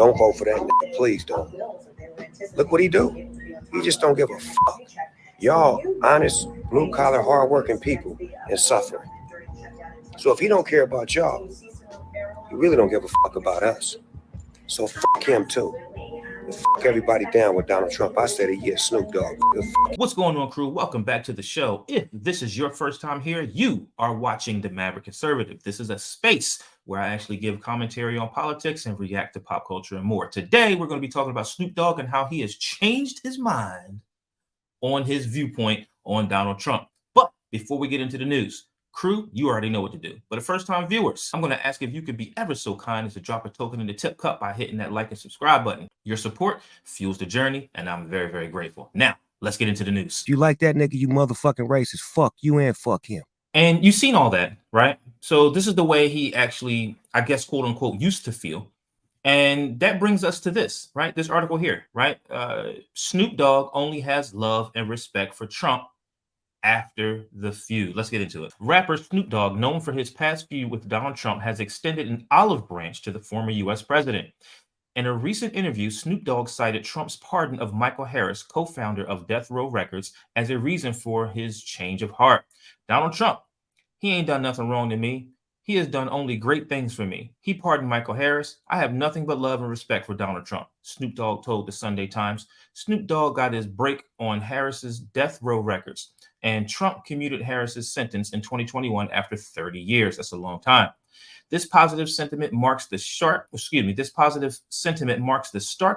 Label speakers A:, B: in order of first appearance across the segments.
A: Don't vote for that nigga. Please don't. Look what he do. He just don't give a fuck. Y'all honest, blue-collar, hard-working people and suffering. So if he don't care about y'all, he really don't give a fuck about us. So fuck him too. And fuck everybody down with Donald Trump. I said a year, Snoop Dogg.
B: What's going on, crew? Welcome back to the show. If this is your first time here, you are watching The Maverick Conservative. This is a space where I actually give commentary on politics and react to pop culture and more. Today, we're going to be talking about Snoop Dogg and how he has changed his mind on his viewpoint on Donald Trump. But before we get into the news, crew, you already know what to do. But the first-time viewers, I'm going to ask if you could be ever so kind as to drop a token in the tip cup by hitting that like and subscribe button. Your support fuels the journey, and I'm very, very grateful. Now, let's get into the news.
A: If you like that nigga, you motherfucking racist. Fuck you and fuck him.
B: And you've seen all that, right? So this is the way he actually, I guess, quote unquote, used to feel. And that brings us to this, right? This article here, right? Snoop Dogg only has love and respect for Trump after the feud. Let's get into it. Rapper Snoop Dogg, known for his past feud with Donald Trump, has extended an olive branch to the former U.S. president. In a recent interview, Snoop Dogg cited Trump's pardon of Michael Harris, co-founder of Death Row Records, as a reason for his change of heart. Donald Trump, he ain't done nothing wrong to me. He has done only great things for me. He pardoned Michael Harris. I have nothing but love and respect for Donald Trump, Snoop Dogg told the Sunday Times. Snoop Dogg got his break on Harris's Death Row Records, and Trump commuted Harris's sentence in 2021 after 30 years. That's a long time. This positive sentiment marks the stark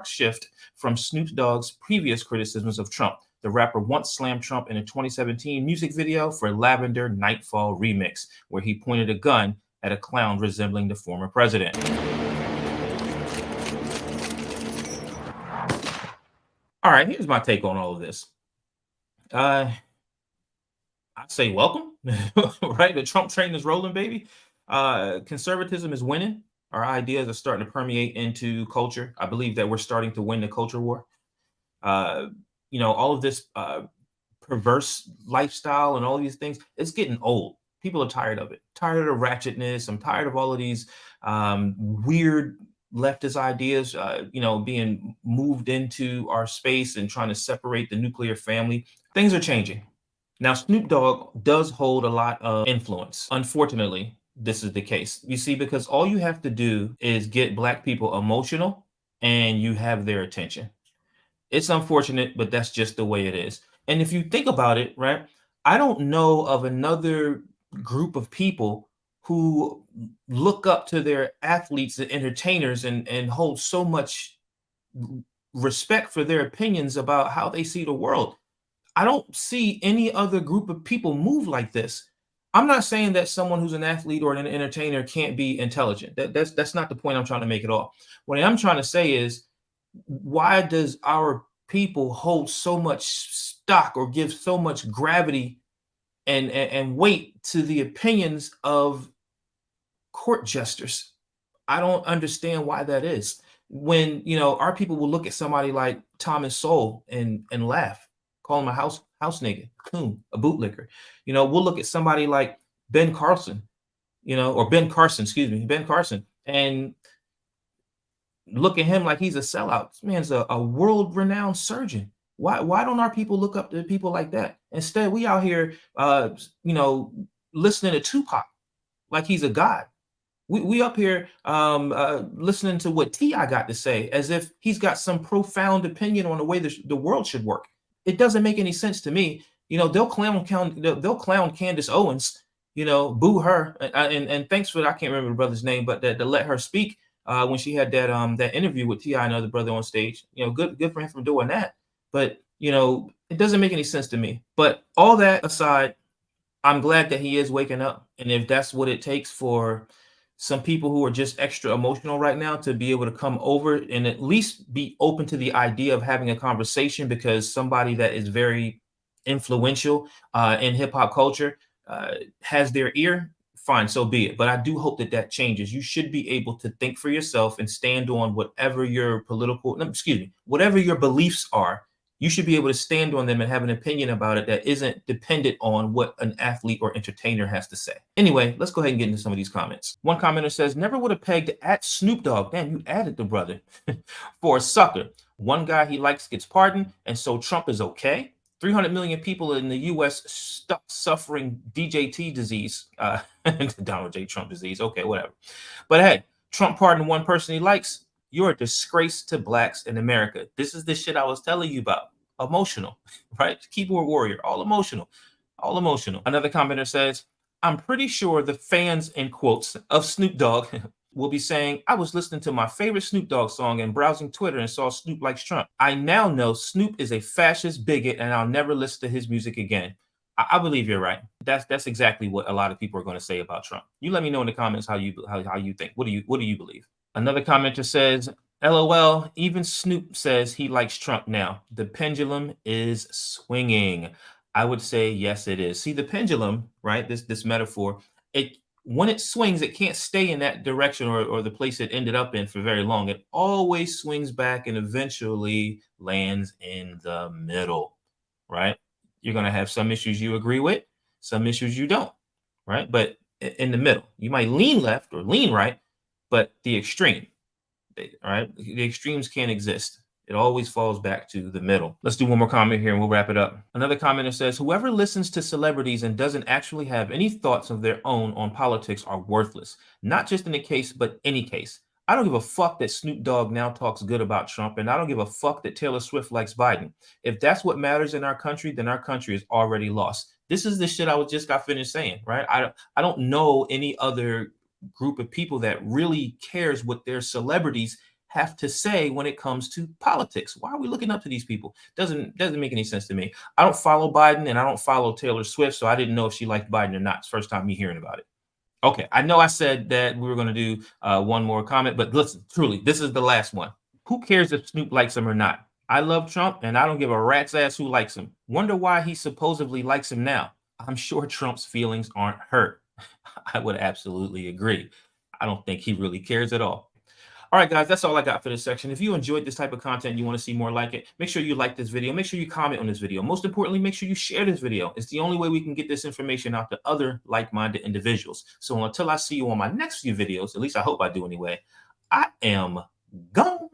B: shift from Snoop Dogg's previous criticisms of Trump. The rapper once slammed Trump in a 2017 music video for Lavender Nightfall remix, where he pointed a gun at a clown resembling the former president. All right, here's my take on all of this. I'd say welcome, right? The Trump train is rolling, baby. Conservatism is winning. Our ideas are starting to permeate into culture. I believe that we're starting to win the culture war. All of this perverse lifestyle and all these things, it's getting old. People are tired of it, tired of the ratchetness. I'm tired of all of these weird leftist ideas, being moved into our space and trying to separate the nuclear family. Things are changing. Now, Snoop Dogg does hold a lot of influence. Unfortunately, this is the case. You see, because all you have to do is get Black people emotional and you have their attention. It's unfortunate, but that's just the way it is. And if you think about it, right, I don't know of another group of people who look up to their athletes and entertainers and hold so much respect for their opinions about how they see the world. I don't see any other group of people move like this. I'm not saying that someone who's an athlete or an entertainer can't be intelligent. That's not the point I'm trying to make at all. What I'm trying to say is, why does our people hold so much stock or give so much gravity and weight to the opinions of court jesters? I don't understand why that is. When, our people will look at somebody like Thomas Sowell and laugh, call him a house nigga, coon, a bootlicker. We'll look at somebody like Ben Carson, Ben Carson, and look at him like he's a sellout. This man's a world-renowned surgeon. Why don't our people look up to people like that? Instead, we out here, listening to Tupac like he's a god. We up here listening to what T.I. got to say as if he's got some profound opinion on the way the world should work. It doesn't make any sense to me. They'll clown Candace Owens, boo her. And thanks for, I can't remember the brother's name, but to let her speak when she had that interview with T.I. and other brother on stage. Good for him for doing that. But, it doesn't make any sense to me. But all that aside, I'm glad that he is waking up. And if that's what it takes for some people who are just extra emotional right now to be able to come over and at least be open to the idea of having a conversation, because somebody that is very influential in hip hop culture has their ear, fine, so be it. But I do hope that changes. You should be able to think for yourself and stand on whatever your whatever your beliefs are, You should be able to stand on them and have an opinion about it that isn't dependent on what an athlete or entertainer has to say. Anyway, let's go ahead and get into some of these comments. One commenter says, never would have pegged at Snoop Dogg. Damn, you added the brother. For a sucker. One guy he likes gets pardoned, and so Trump is okay. 300 million people in the U.S. stuck suffering DJT disease, Donald J. Trump disease. Okay, whatever. But hey, Trump pardoned one person he likes. You're a disgrace to blacks in America. This is the shit I was telling you about. Emotional, right? Keyboard warrior, all emotional, all emotional. Another commenter says, I'm pretty sure the fans, in quotes, of Snoop Dogg will be saying, I was listening to my favorite Snoop Dogg song and browsing Twitter and saw Snoop likes Trump. I now know Snoop is a fascist bigot and I'll never listen to his music again. I believe you're right. That's exactly what a lot of people are going to say about Trump. You let me know in the comments how you think. What do you believe? Another commenter says, LOL, even Snoop says he likes Trump now. The pendulum is swinging. I would say yes, it is. See, the pendulum, right? This metaphor, when it swings, it can't stay in that direction or the place it ended up in for very long. It always swings back and eventually lands in the middle, right? You're going to have some issues you agree with, some issues you don't, right? But in the middle, you might lean left or lean right, but the extreme, all right? The extremes can't exist. It always falls back to the middle. Let's do one more comment here and we'll wrap it up. Another commenter says, whoever listens to celebrities and doesn't actually have any thoughts of their own on politics are worthless. Not just in a case, but any case. I don't give a fuck that Snoop Dogg now talks good about Trump, and I don't give a fuck that Taylor Swift likes Biden. If that's what matters in our country, then our country is already lost. This is the shit I just got finished saying, right? I don't know any other group of people that really cares what their celebrities have to say when it comes to politics. Why are we looking up to these people? Doesn't make any sense to me. I don't follow Biden and I don't follow Taylor Swift, so I didn't know if she liked Biden or not. It's first time me hearing about it. Okay, I know I said that we were going to do one more comment, but listen, truly, this is the last one. Who cares if Snoop likes him or not? I love Trump and I don't give a rat's ass who likes him. Wonder why he supposedly likes him now. I'm sure Trump's feelings aren't hurt. I would absolutely agree. I don't think he really cares at all. All right, guys, that's all I got for this section. If you enjoyed this type of content and you want to see more like it, make sure you like this video. Make sure you comment on this video. Most importantly, make sure you share this video. It's the only way we can get this information out to other like-minded individuals. So until I see you on my next few videos, at least I hope I do anyway, I am gone.